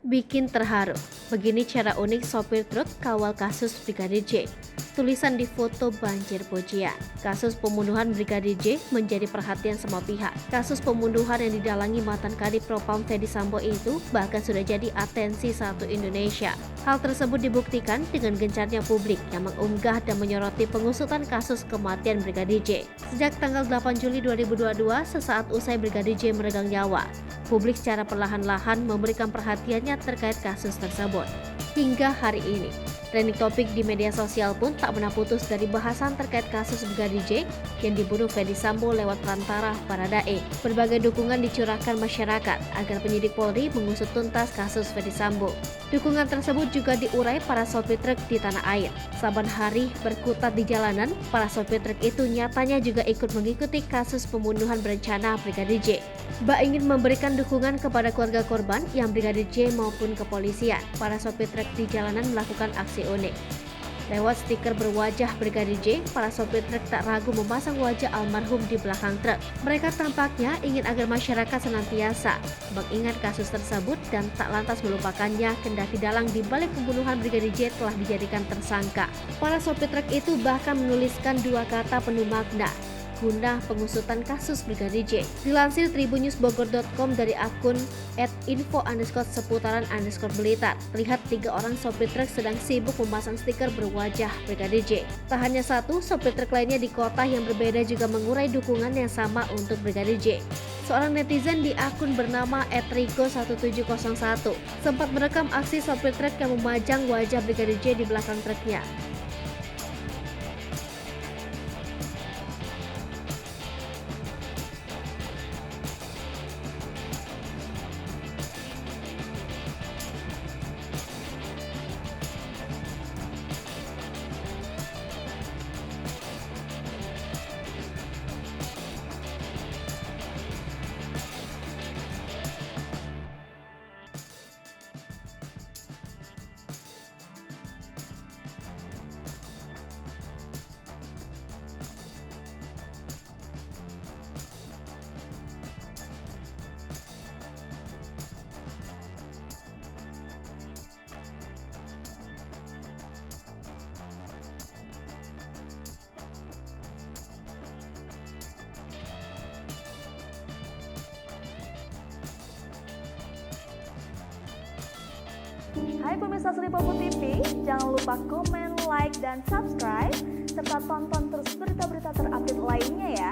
Bikin terharu, begini cara unik sopir truk kawal kasus Brigadir J. Tulisan di foto banjir pujian. Kasus pembunuhan Brigadir J menjadi perhatian semua pihak. Kasus pembunuhan yang didalangi mantan Kadif Propam Ferdy Sambo itu bahkan sudah jadi atensi satu Indonesia. Hal tersebut dibuktikan dengan gencarnya publik yang mengunggah dan menyoroti pengusutan kasus kematian Brigadir J. Sejak tanggal 8 Juli 2022, sesaat usai Brigadir J meregang nyawa, publik secara perlahan-lahan memberikan perhatiannya terkait kasus tersebut. Hingga hari ini, trending topik di media sosial pun tak pernah putus dari bahasan terkait kasus Brigadir J yang dibunuh Ferdy Sambo lewat perantara Baradae. Berbagai dukungan dicurahkan masyarakat agar penyidik Polri mengusut tuntas kasus Ferdy Sambo. Dukungan tersebut juga diurai para sopir truk di tanah air. Saban hari berkutat di jalanan, para sopir truk itu nyatanya juga ikut mengikuti kasus pembunuhan berencana Brigadir J. Ba ingin memberikan dukungan kepada keluarga korban yang Brigadir J maupun kepolisian. Para sopir truk di jalanan melakukan aksi unik. Lewat stiker berwajah Brigadir J, para sopir truk tak ragu memasang wajah almarhum di belakang truk. Mereka tampaknya ingin agar masyarakat senantiasa mengingat kasus tersebut dan tak lantas melupakannya kendati dalang di balik pembunuhan Brigadir J telah dijadikan tersangka. Para sopir truk itu bahkan menuliskan dua kata penuh makna guna pengusutan kasus Brigadir J. Dilansir tribunnews.bogor.com dari akun @info_seputaran_Blitar, terlihat 3 orang sopir truk sedang sibuk memasang stiker berwajah Brigadir J. Tak hanya satu, sopir truk lainnya di kota yang berbeda juga mengurai dukungan yang sama untuk Brigadir J. Seorang netizen di akun bernama @rigo1701 sempat merekam aksi sopir truk yang memajang wajah Brigadir J di belakang truknya. Hai pemirsa Sri Popo TV, jangan lupa komen, like, dan subscribe, serta tonton terus berita-berita terupdate lainnya ya.